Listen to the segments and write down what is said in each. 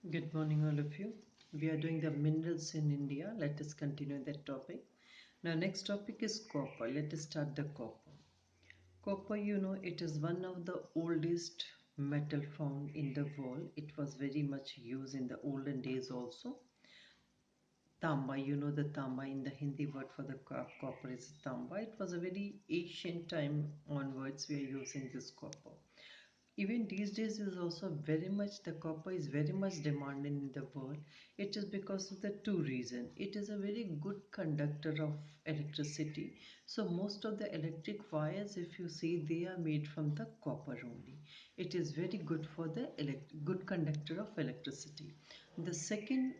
Good morning, all of you. We are doing the minerals in India. Let us continue that topic. Now, next topic is copper. Let us start the copper. Copper, it is one of the oldest metal found in the world. It was very much used in the olden days also. Tamba, the tamba in the Hindi word for the copper is tamba. It was a very ancient time onwards we are using this copper. Even these days is also very much the copper is very much demanded in the world. It is because of the two reasons. It is a very good conductor of electricity. So most of the electric wires, if you see, they are made from the copper only. It is very good for the good conductor of electricity. The second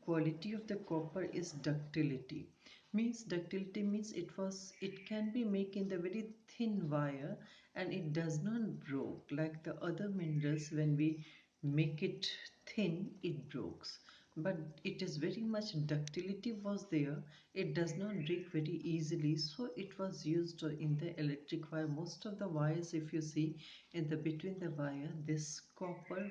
quality of the copper is ductility. Means it can be made in the very thin wire, and it does not broke like the other minerals. When we make it thin, it breaks, but it is very much ductility was there. It does not break very easily, so it was used in the electric wire. Most of the wires, if you see in the between the wire, this copper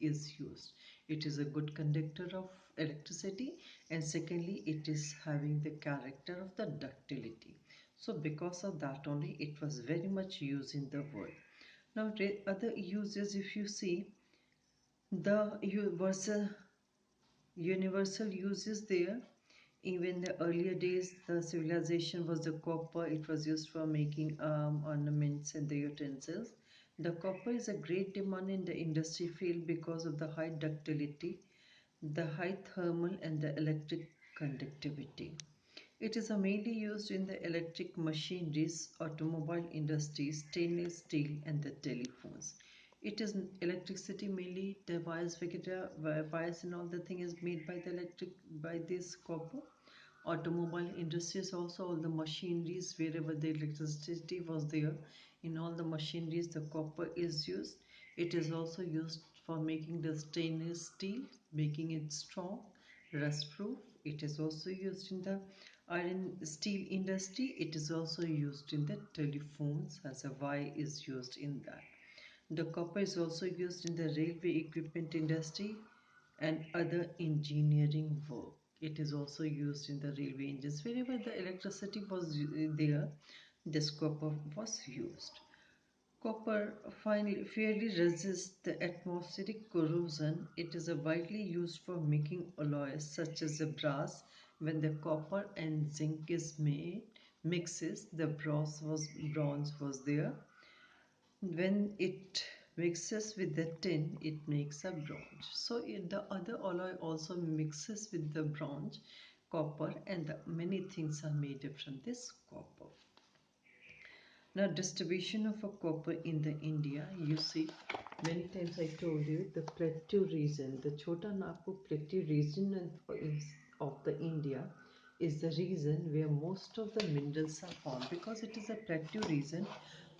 is used. It is a good conductor of electricity, and secondly it is having the character of the ductility. So because of that only it was very much used in the world. Now other uses, if you see, the universal uses there. Even the earlier days, the civilization was the copper. It was used for making ornaments and the utensils. The copper is a great demand in the industry field because of the high ductility, the high thermal and the electric conductivity. It is mainly used in the electric machineries, automobile industries, stainless steel and the telephones. It is electricity mainly, the wires and all the thing is made by the electric by this copper. Automobile industries also, all the machineries wherever the electricity was there, in all the machineries the copper is used. It is also used for making the stainless steel, making it strong, rust proof. It is also used in the iron steel industry. It is also used in the telephones, as a wire is used in that. The copper is also used in the railway equipment industry and other engineering work. It is also used in the railway engines. Wherever the electricity was there, this copper was used. Copper finally fairly resists the atmospheric corrosion. It is widely used for making alloys such as the brass. When the copper and zinc is made mixes, the bronze was there. When it mixes with the tin, it makes a bronze. So the other alloy also mixes with the bronze, copper, and many things are made from this copper. Now, distribution of a copper in the India, you see, many times I told you the plateau region, the Chota Nagpur plateau region of the India is the region where most of the minerals are found. Because it is a plateau region,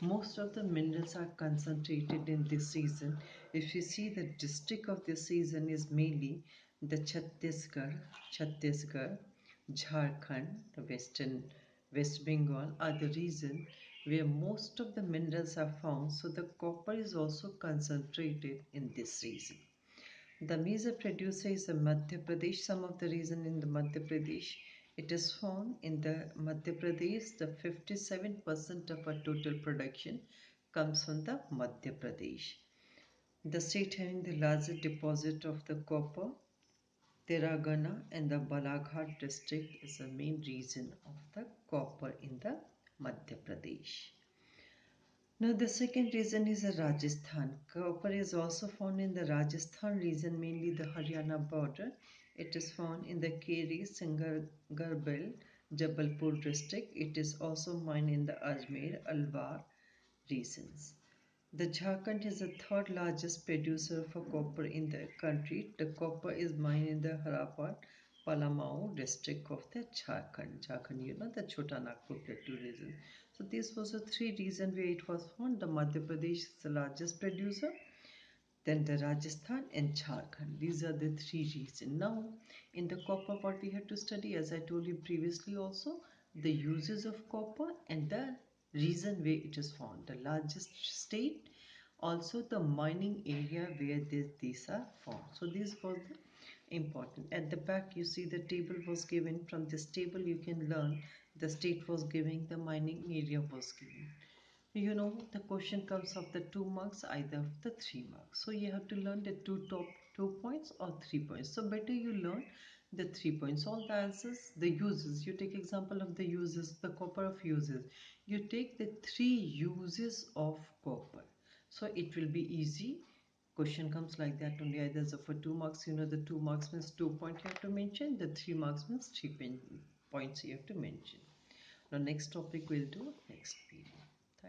most of the minerals are concentrated in this region. If you see, the district of this region is mainly the Chhattisgarh, Jharkhand, the West Bengal are the region where most of the minerals are found. So the copper is also concentrated in this region. The major producer is the Madhya Pradesh. Some of the region in the Madhya Pradesh, it is found in the Madhya Pradesh. The 57% of our total production comes from the Madhya Pradesh. The state having the largest deposit of the copper, Telangana and the Balaghat district is the main region of the copper in the Madhya Pradesh. Now the second region is Rajasthan. Copper is also found in the Rajasthan region, mainly the Haryana border. It is found in the Keri, Singargarh belt, Jabalpur district. It is also mined in the Ajmer, Alwar regions. The Jharkhand is the third largest producer for copper in the country. The copper is mined in the Harappa, Palamau district of the Jharkhand. Jharkhand, the Chota Nagpur plateau region. So this was the three regions where it was found. The Madhya Pradesh is the largest producer, then the Rajasthan and Jharkhand. These are the three regions. Now, in the copper, what we have to study, as I told you previously also, the uses of copper and the reason where it is found. The largest state Also the mining area where these are formed. So this was the important. At the back you see the table was given. From this table you can learn the state was giving, the mining area was given. You know the question comes of the 2 marks, either of the 3 marks. So you have to learn the top 2 points or 3 points. So better you learn the 3 points. All the answers, the uses. You take example of the uses, the copper of uses. You take the 3 uses of copper. So it will be easy. Question comes like that only. Either so for 2 marks, you know the 2 marks means 2 points you have to mention. The 3 marks means 3 points you have to mention. Now next topic we'll do next period.